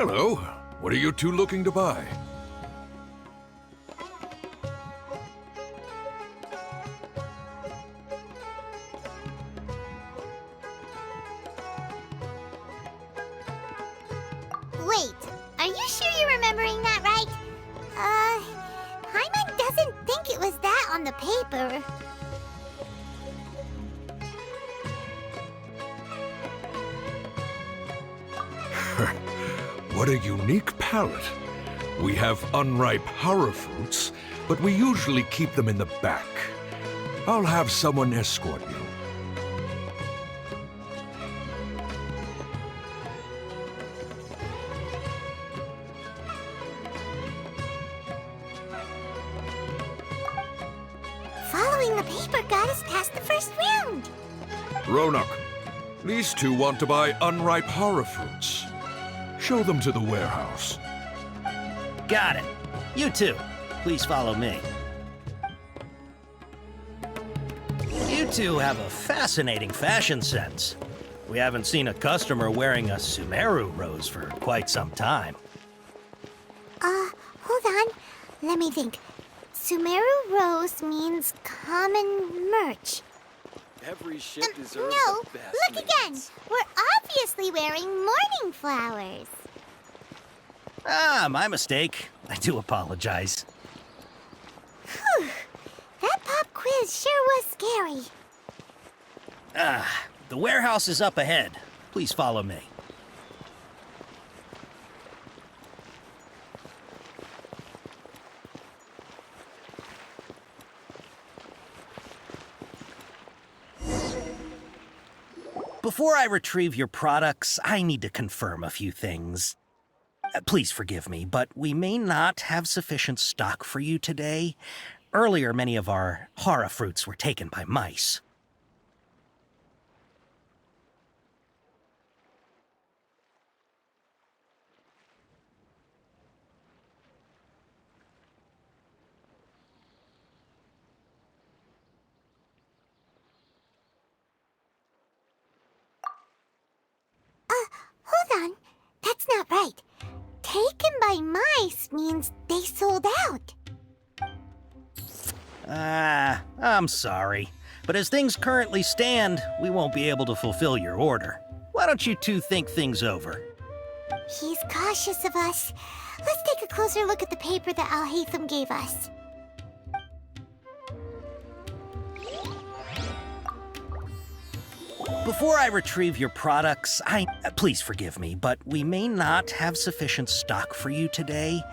Hello. What are you two looking to buy? Wait, are you sure you're remembering that right? Hyman doesn't think it was that on the paper. What a unique palate. We have unripe horror fruits, but we usually keep them in the back. I'll have someone escort you. Following the paper got us past the first round. Ronak, these two want to buy unripe horror fruits. Show them to the warehouse. Got it. You two, please follow me. You two have a fascinating fashion sense. We haven't seen a customer wearing a Sumeru rose for quite some time. Hold on. Let me think. Sumeru Rose means common merch. Every ship deserves No, the best look again. mates. We're obviously wearing morning flowers. Ah, my mistake. I do apologize. Whew. That pop quiz sure was scary. The warehouse is up ahead. Please follow me. Before I retrieve your products, I need to confirm a few things. Please forgive me, but we may not have sufficient stock for you today. Earlier, many of our horror fruits were taken by mice. Hold on. That's not right. Taken by mice means they sold out. I'm sorry. But as things currently stand, we won't be able to fulfill your order. Why don't you two think things over? He's cautious of us. Let's take a closer look at the paper that Al-Haytham gave us. Before I retrieve your products, please forgive me, but we may not have sufficient stock for you today.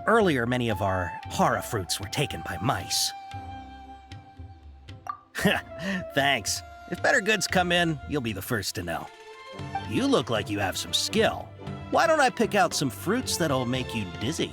Earlier, many of our horror fruits were taken by mice. Thanks. If better goods come in, you'll be the first to know. You look like you have some skill. Why don't I pick out some fruits that'll make you dizzy?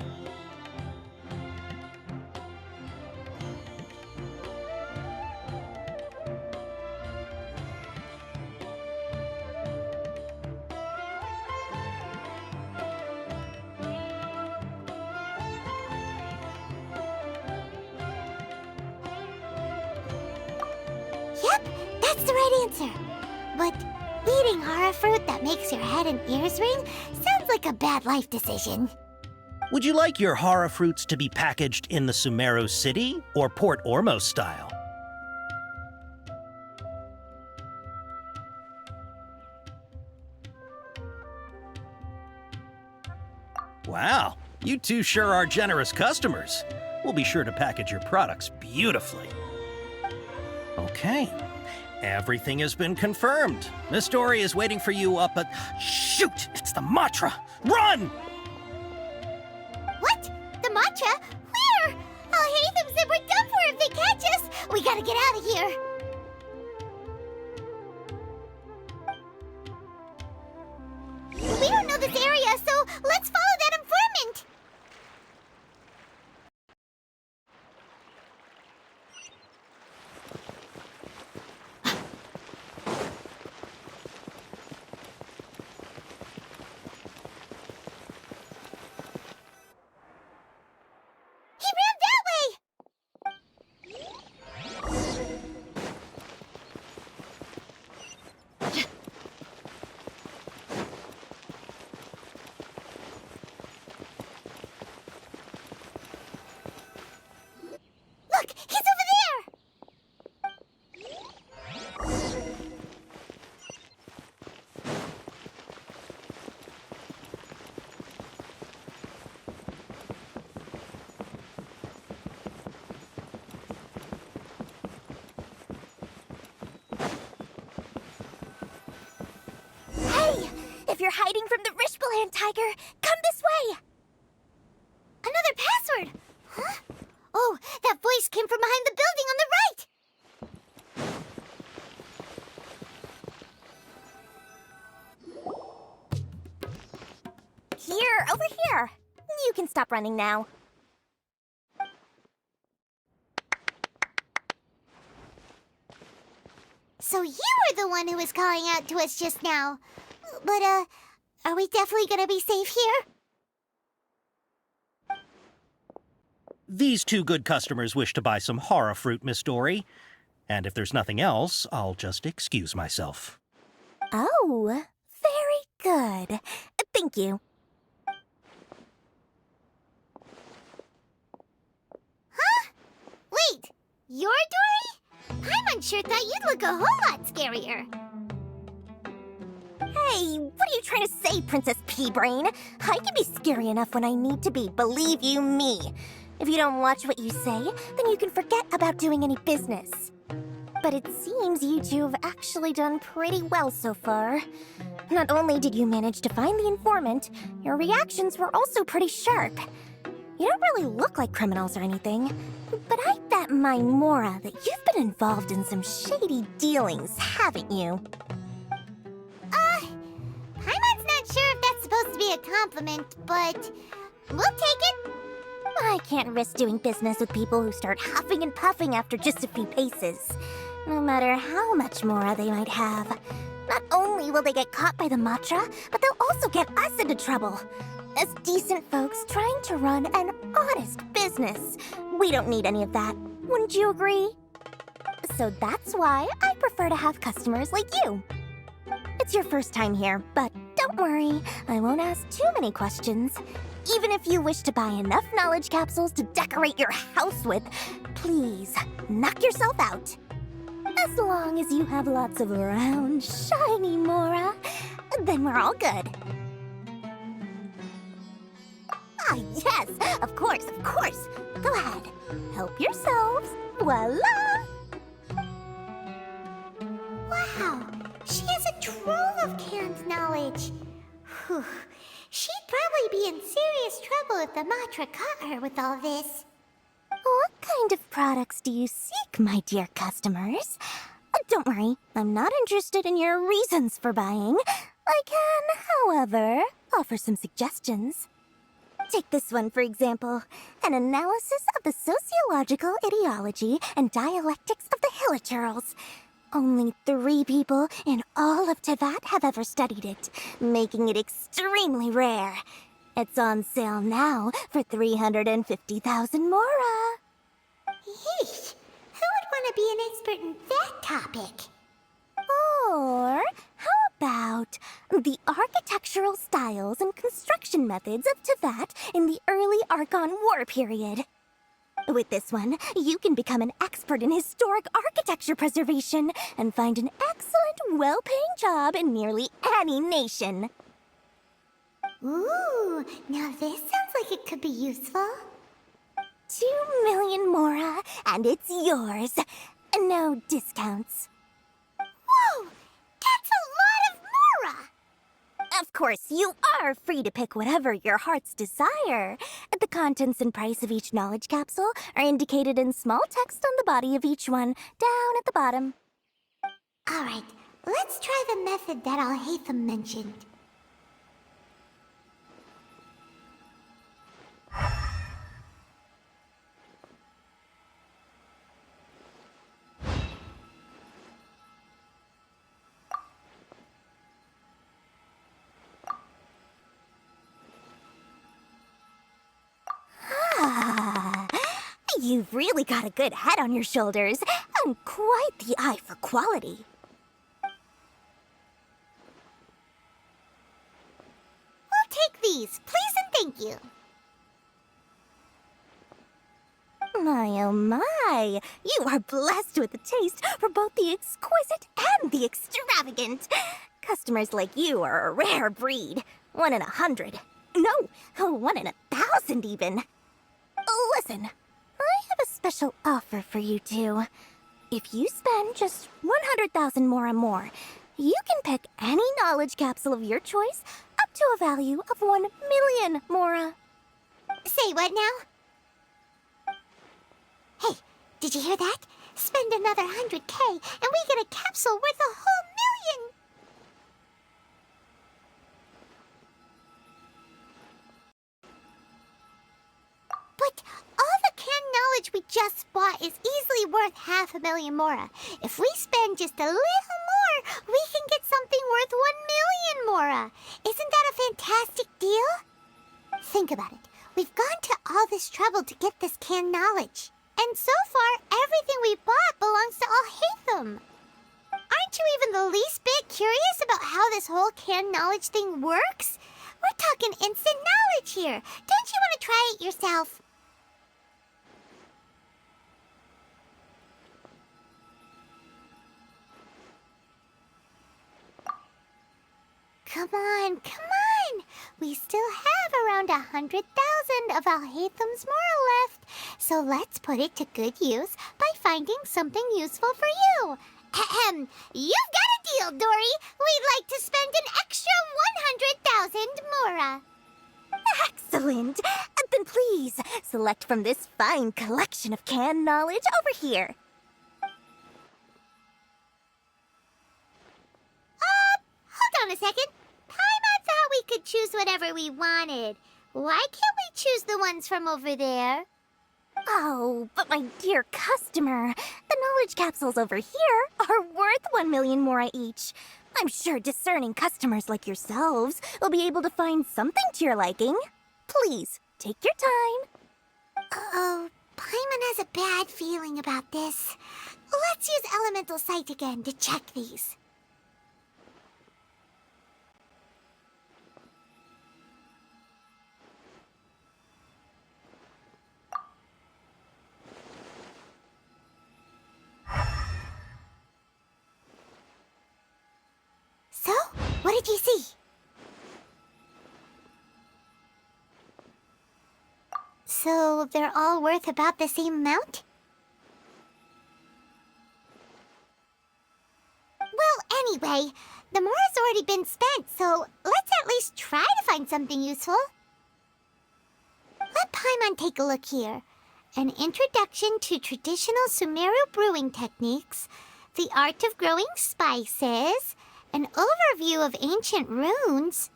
Yep, that's the right answer. But eating horror fruit that makes your head and ears ring sounds like a bad life decision. Would you like your horror fruits to be packaged in the Sumeru City or Port Ormos style? Wow, you two sure are generous customers. We'll be sure to package your products beautifully. Okay, everything has been confirmed. Miss Dory is waiting for you up at... Shoot, it's the Matra! Run! What? The matcha? Where? Al-Haytham said we're done for if they catch us. We gotta get out of here. We don't know this area, so let's follow that informant. He ran that way. you're hiding from the Rishbaland tiger, come this way! Another password! Huh? Oh, that voice came from behind the building on the right! Here, over here. You can stop running now. So you were the one who was calling out to us just now. But, are we definitely gonna be safe here? These two good customers wish to buy some horror fruit, Miss Dory. And if there's nothing else, I'll just excuse myself. Oh, very good. Thank you. Huh? Wait, you're Dory? Paimon thought you'd look a whole lot scarier. Hey, what are you trying to say, Princess Pea-Brain? I can be scary enough when I need to be, believe you me. If you don't watch what you say, then you can forget about doing any business. But it seems you two have actually done pretty well so far. Not only did you manage to find the informant, your reactions were also pretty sharp. You don't really look like criminals or anything, but I bet my Mora that you've been involved in some shady dealings, haven't you? Paimon's not sure if that's supposed to be a compliment, but we'll take it. I can't risk doing business with people who start huffing and puffing after just a few paces, no matter how much Mora they might have. Not only will they get caught by the Matra, but they'll also get us into trouble. As decent folks trying to run an honest business, we don't need any of that. Wouldn't you agree? So that's why I prefer to have customers like you. It's your first time here, but don't worry, I won't ask too many questions. Even if you wish to buy enough knowledge capsules to decorate your house with, please, knock yourself out. As long as you have lots of round, shiny Mora, then we're all good. Ah, yes, of course, of course. Go ahead, help yourselves. Voila! Wow, she has a trove of canned knowledge. Whew. She'd probably be in serious trouble if the Matra caught her with all this. What kind of products do you seek, my dear customers? Don't worry, I'm not interested in your reasons for buying. I can, however, offer some suggestions. Take this one, for example. An analysis of the sociological ideology and dialectics of the Hilichurls. Only 3 people in all of Teyvat have ever studied it, making it extremely rare. It's on sale now for 350,000 Mora. Yeesh! Who would want to be an expert in that topic? Or how about the architectural styles and construction methods of Teyvat in the early Archon War period? With this one, you can become an expert in historic architecture preservation and find an excellent, well-paying job in nearly any nation. Ooh, now this sounds like it could be useful. 2 million Mora, and it's yours. No discounts. Whoa! That's a lot of Mora! Of course, you are free to pick whatever your heart's desire. The contents and price of each knowledge capsule are indicated in small text on the body of each one, down at the bottom. Alright, let's try the method that Al-Haytham mentioned. You've really got a good head on your shoulders, and quite the eye for quality. We'll take these, please and thank you. My, oh my, you are blessed with a taste for both the exquisite and the extravagant. Customers like you are a rare breed, 1 in 100. No, 1 in 1,000 even. Listen. I have a special offer for you two. If you spend just 100,000 more, You can pick any knowledge capsule of your choice up to a value of 1,000,000 Mora. Say what now? Hey, did you hear that? Spend another 100K and we get a capsule worth a whole million! But all the canned knowledge we just bought is easily worth 500,000 Mora. If we spend just a little more, we can get something worth 1,000,000 Mora. Isn't that a fantastic deal? Think about it. We've gone to all this trouble to get this canned knowledge. And so far, everything we bought belongs to Alhaitham. Aren't you even the least bit curious about how this whole canned knowledge thing works? We're talking instant knowledge here. Don't you want to try it yourself? Come on, come on! We still have around 100,000 of Alhaitham's Mora left, so let's put it to good use by finding something useful for you. Ahem, you've got a deal, Dory. We'd like to spend an extra 100,000 Mora. Excellent! Then please, select from this fine collection of canned knowledge over here. Hold on a second. Paimon thought we could choose whatever we wanted. Why can't we choose the ones from over there? Oh, but my dear customer, the knowledge capsules over here are worth 1,000,000 Mora each. I'm sure discerning customers like yourselves will be able to find something to your liking. Please, take your time. Uh-oh, Paimon has a bad feeling about this. Let's use Elemental Sight again to check these. So, what did you see? So, they're all worth about the same amount? Well, anyway, the Mora's already been spent, so let's at least try to find something useful. Let Paimon take a look here. An introduction to traditional Sumeru brewing techniques, the art of growing spices, an overview of ancient runes.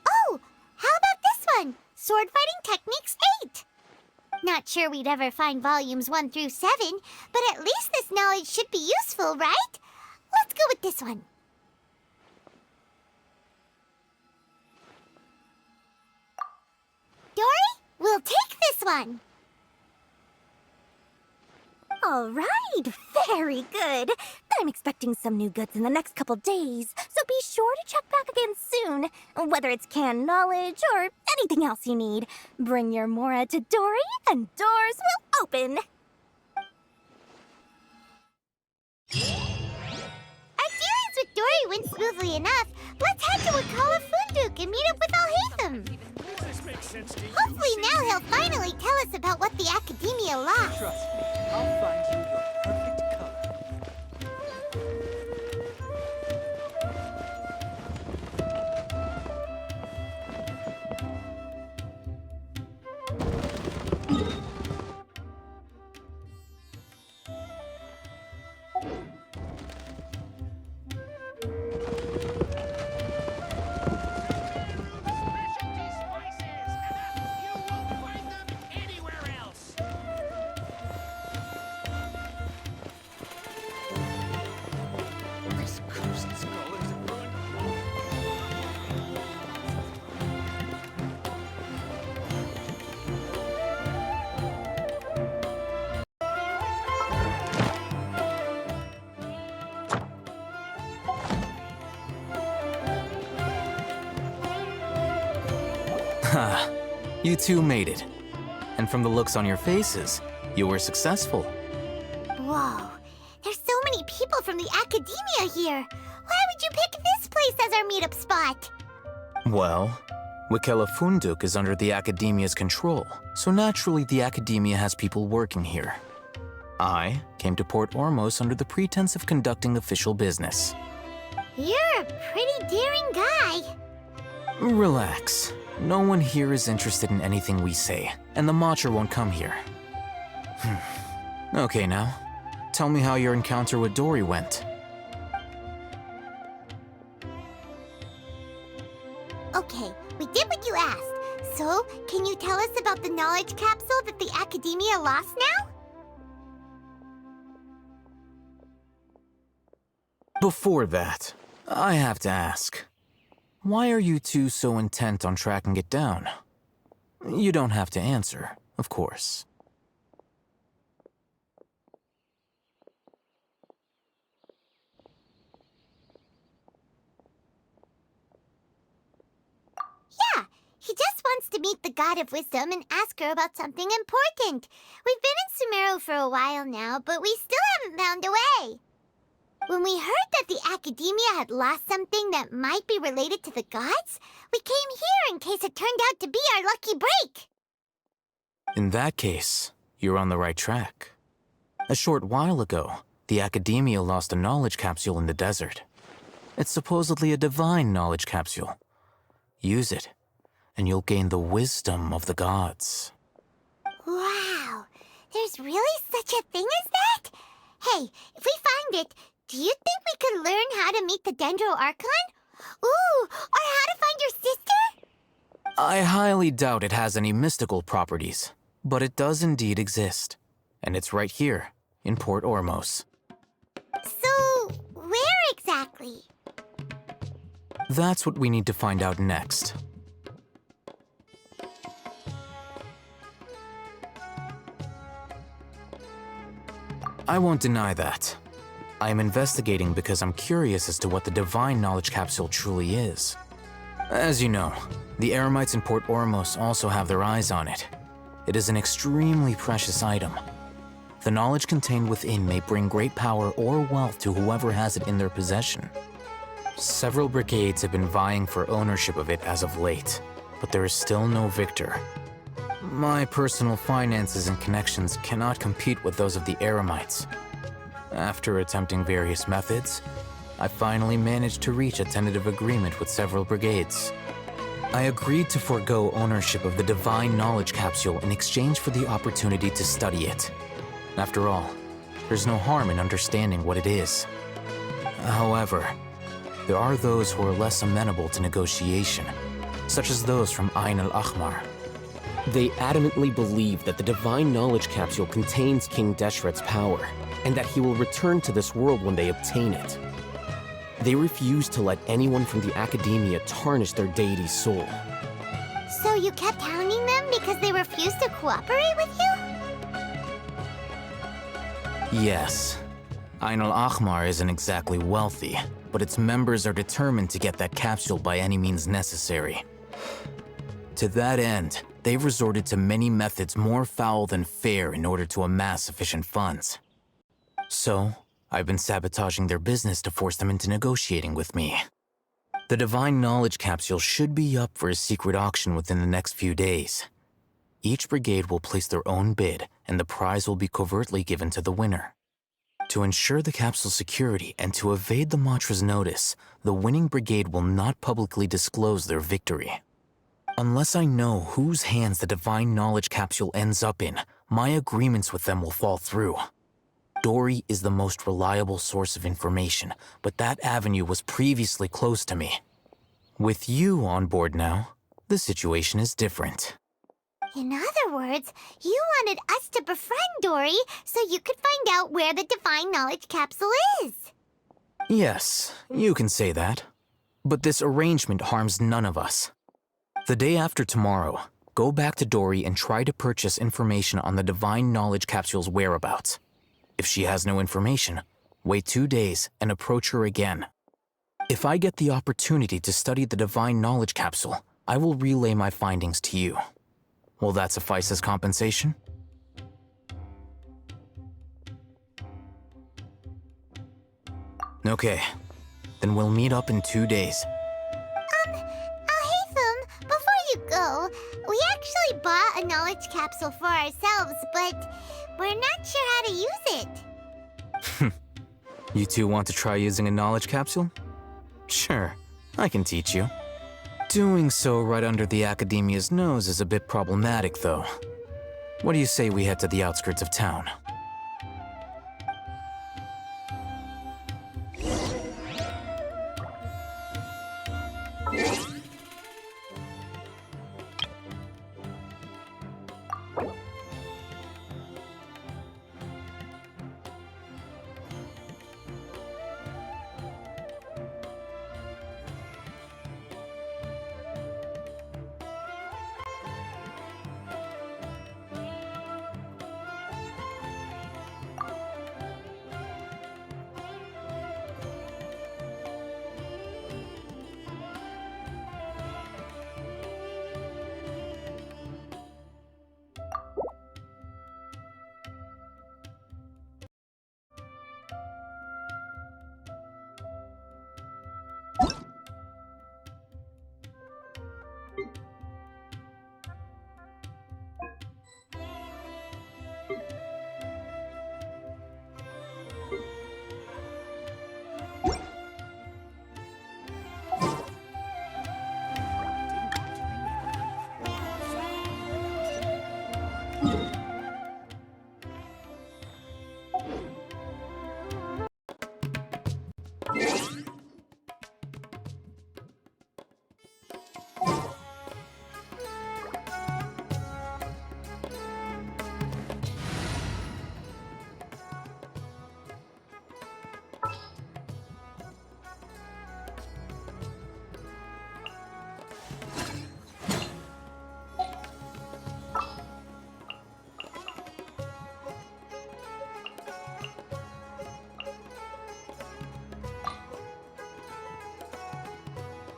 Oh, how about this one? Sword Fighting Techniques 8. Not sure we'd ever find volumes 1 through 7, but at least this knowledge should be useful, right? Let's go with this one. Dory, we'll take this one. All right, very good. I'm expecting some new goods in the next couple days, so be sure to check back again soon. Whether it's canned knowledge or anything else you need, bring your Mora to Dory and doors will open. Our dealings with Dory went smoothly enough. Let's head to Wakala Funduk and meet up with Alhaitham. Hopefully now he'll finally tell us about what the Academia lost. Trust me, I'll find you your perfect color. Specialty spices! You won't find them anywhere else! This cursed skull is ruined. Ha! You two made it. And from the looks on your faces, you were successful. Whoa, there's so many people from the Academia here. Why would you pick this place as our meetup spot? Well, Wakela Funduk is under the Academia's control, so naturally the Academia has people working here. I came to Port Ormos under the pretense of conducting official business. You're a pretty daring guy. Relax. No one here is interested in anything we say, and the Matcha won't come here. Okay, now, tell me how your encounter with Dory went. Okay, we did what you asked. So, can you tell us about the knowledge capsule that the Academia lost now? Before that, I have to ask, why are you two so intent on tracking it down? You don't have to answer, of course. Yeah, he just wants to meet the God of Wisdom and ask her about something important. We've been in Sumeru for a while now, but we still haven't found a way. When we heard that the Academia had lost something that might be related to the gods, we came here in case it turned out to be our lucky break. In that case, you're on the right track. A short while ago, the Academia lost a knowledge capsule in the desert. It's supposedly a divine knowledge capsule. Use it, and you'll gain the wisdom of the gods. Wow, there's really such a thing as that? Hey, if we find it, do you think we could learn how to meet the Dendro Archon? Ooh, or how to find your sister? I highly doubt it has any mystical properties, but it does indeed exist. And it's right here, in Port Ormos. So, where exactly? That's what we need to find out next. I won't deny that. I am investigating because I'm curious as to what the divine knowledge capsule truly is. As you know, the Eremites in Port Ormos also have their eyes on it. It is an extremely precious item. The knowledge contained within may bring great power or wealth to whoever has it in their possession. Several brigades have been vying for ownership of it as of late, but there is still no victor. My personal finances and connections cannot compete with those of the Eremites. After attempting various methods, I finally managed to reach a tentative agreement with several brigades. I agreed to forego ownership of the divine knowledge capsule in exchange for the opportunity to study it. After all, there's no harm in understanding what it is. However, there are those who are less amenable to negotiation, such as those from Ain al-Ahmar. They adamantly believe that the divine knowledge capsule contains King Deshret's power, and that he will return to this world when they obtain it. They refuse to let anyone from the Academia tarnish their deity's soul. So you kept hounding them because they refused to cooperate with you? Yes. Ain al-Ahmar isn't exactly wealthy, but its members are determined to get that capsule by any means necessary. To that end, they've resorted to many methods more foul than fair in order to amass sufficient funds. So, I've been sabotaging their business to force them into negotiating with me. The divine knowledge capsule should be up for a secret auction within the next few days. Each brigade will place their own bid, and the prize will be covertly given to the winner. To ensure the capsule's security and to evade the Matra's notice, the winning brigade will not publicly disclose their victory. Unless I know whose hands the divine knowledge capsule ends up in, my agreements with them will fall through. Dory is the most reliable source of information, but that avenue was previously closed to me. With you on board now, the situation is different. In other words, you wanted us to befriend Dory so you could find out where the divine knowledge capsule is. Yes, you can say that. But this arrangement harms none of us. The day after tomorrow, go back to Dory and try to purchase information on the divine knowledge capsule's whereabouts. If she has no information, wait 2 days and approach her again. If I get the opportunity to study the divine knowledge capsule, I will relay my findings to you. Will that suffice as compensation? Okay, then we'll meet up in 2 days. Alhaitham, before you go, we actually bought a knowledge capsule for ourselves, but we're not sure how to use it. You two want to try using a knowledge capsule? Sure, I can teach you. Doing so right under the Academia's nose is a bit problematic, though. What do you say we head to the outskirts of town?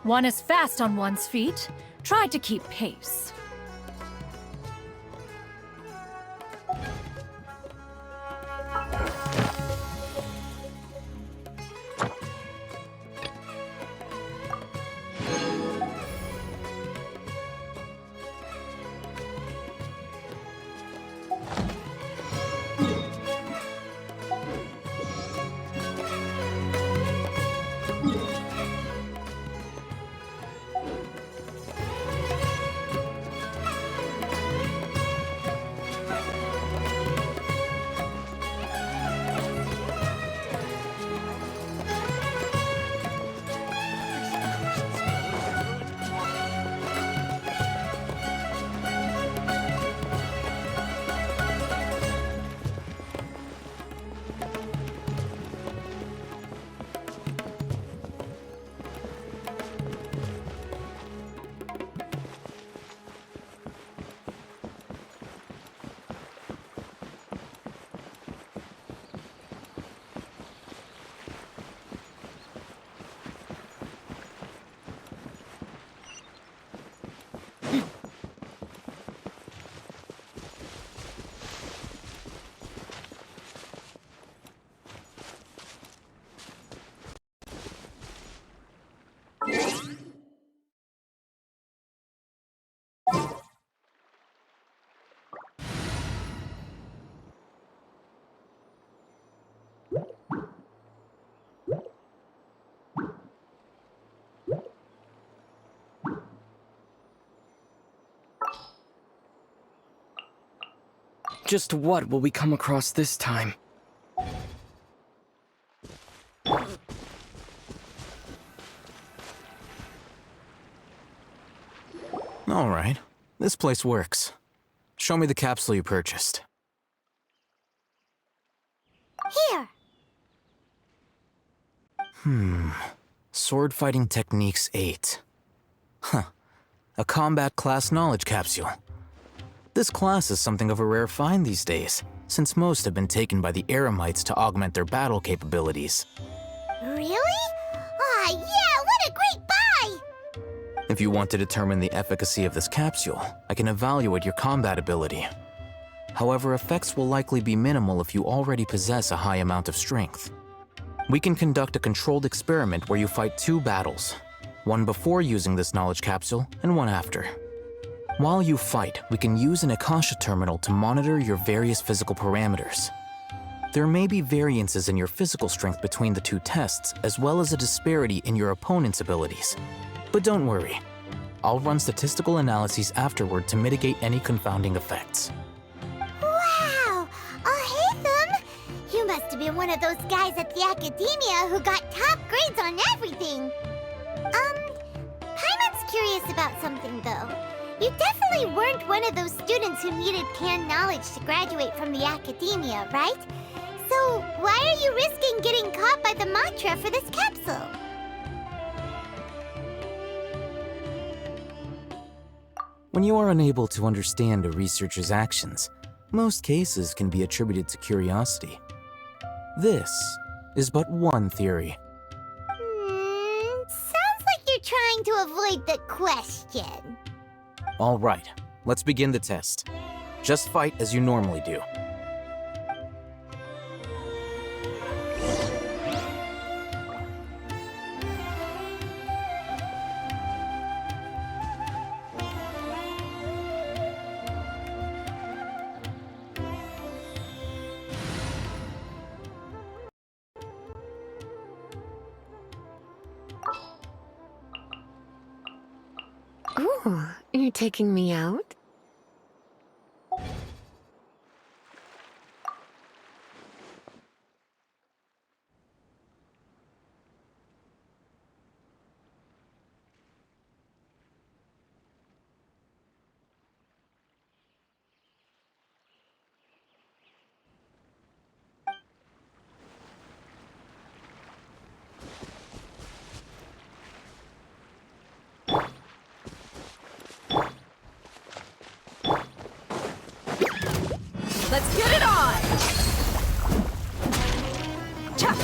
One is fast on one's feet. Try to keep pace. Just what will we come across this time? All right, this place works. Show me the capsule you purchased. Here. Sword Fighting Techniques 8. Huh. A combat class knowledge capsule. This class is something of a rare find these days, since most have been taken by the Eremites to augment their battle capabilities. Really? Aw, yeah, what a great buy! If you want to determine the efficacy of this capsule, I can evaluate your combat ability. However, effects will likely be minimal if you already possess a high amount of strength. We can conduct a controlled experiment where you fight 2 battles, one before using this knowledge capsule and one after. While you fight, we can use an Akasha terminal to monitor your various physical parameters. There may be variances in your physical strength between the two tests, as well as a disparity in your opponent's abilities. But don't worry. I'll run statistical analyses afterward to mitigate any confounding effects. Wow! Hatham! You must have been one of those guys at the academia who got top grades on everything. Paimon's curious about something, though. You definitely weren't one of those students who needed canned knowledge to graduate from the academia, right? So why are you risking getting caught by the mantra for this capsule? When you are unable to understand a researcher's actions, most cases can be attributed to curiosity. This is but one theory. Sounds like you're trying to avoid the question. All right, let's begin the test. Just fight as you normally do. Ooh, you're taking me out? Let's get it on! Cha!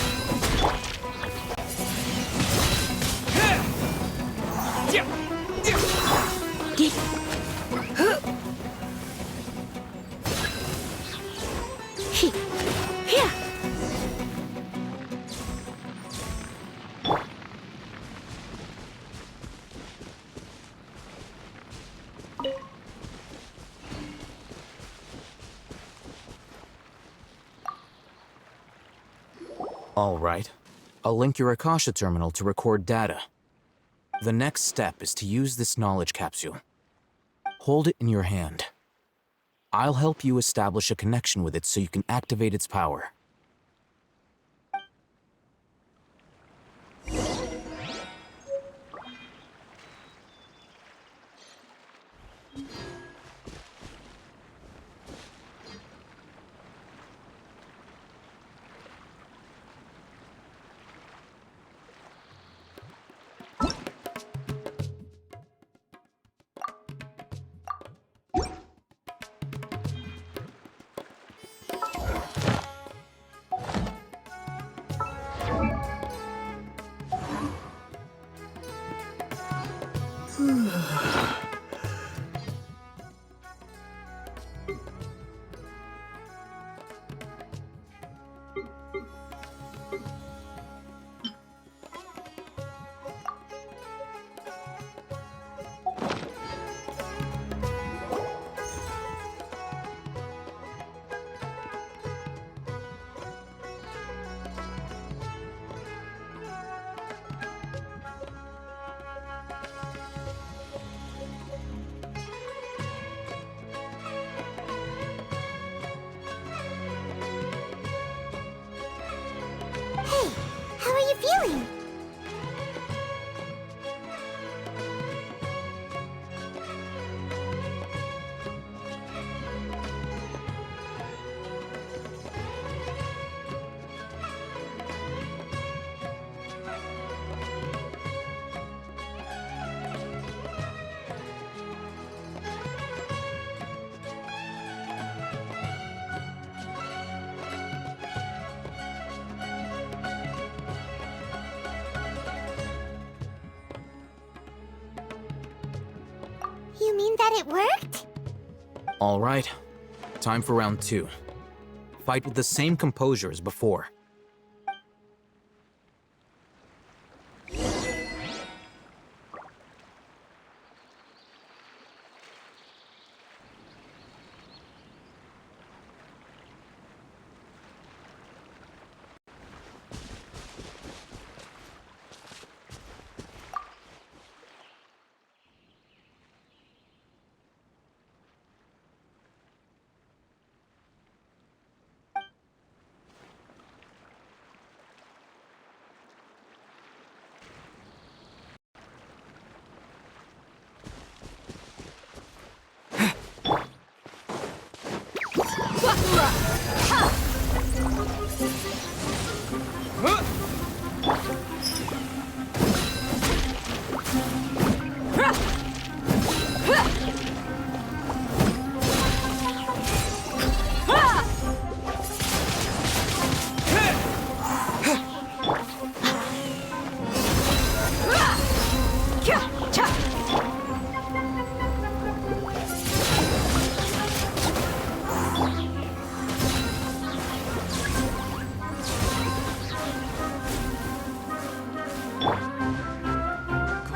All right. I'll link your Akasha terminal to record data. The next step is to use this knowledge capsule. Hold it in your hand. I'll help you establish a connection with it so you can activate its power. Hey, how are you feeling? You mean that it worked? All right. Time for round 2. Fight with the same composure as before.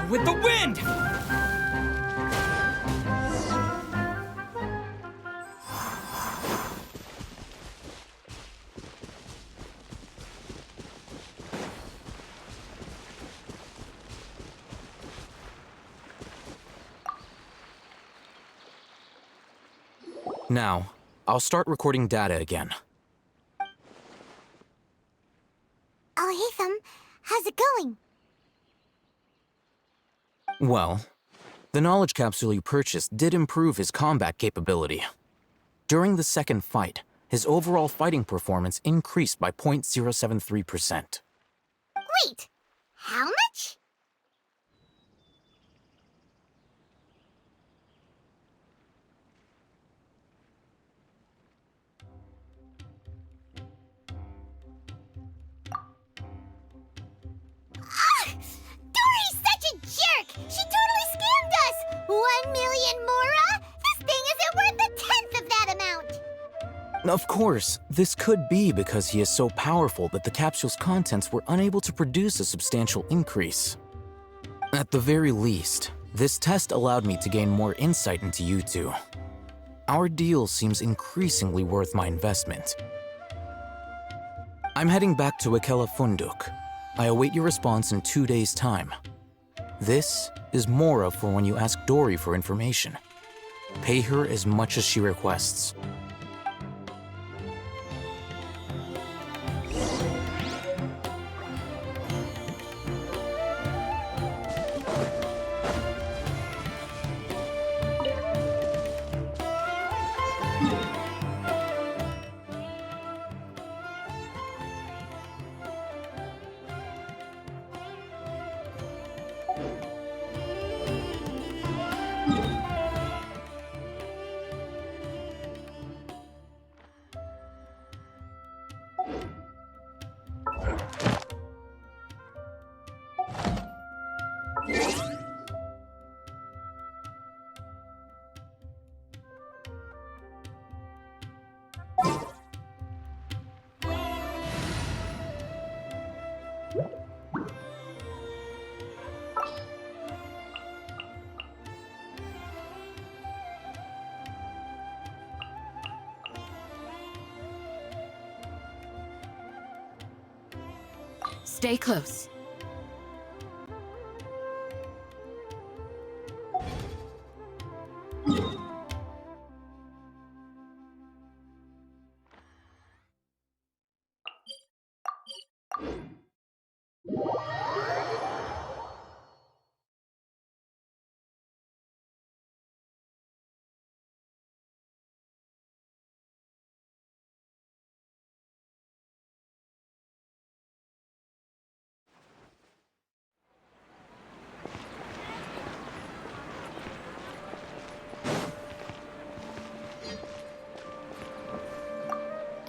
With the wind! Now, I'll start recording data again. Oh, Hatham, how's it going? Well, the knowledge capsule you purchased did improve his combat capability. During the second fight, his overall fighting performance increased by 0.073%. Wait, how much? Dory's such a jerk! She totally scammed us! 1 million mora? This thing isn't worth a tenth of that amount! Of course, this could be because he is so powerful that the capsule's contents were unable to produce a substantial increase. At the very least, this test allowed me to gain more insight into you two. Our deal seems increasingly worth my investment. I'm heading back to Akela Funduk. I await your response in 2 days' time. This is Mora for when you ask Dory for information. Pay her as much as she requests. Stay close.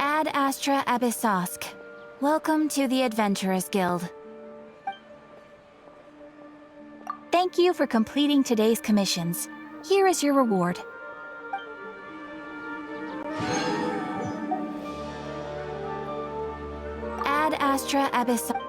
Ad Astra Abyssosk. Welcome to the Adventurers Guild. Thank you for completing today's commissions. Here is your reward. Ad Astra Abyssosk.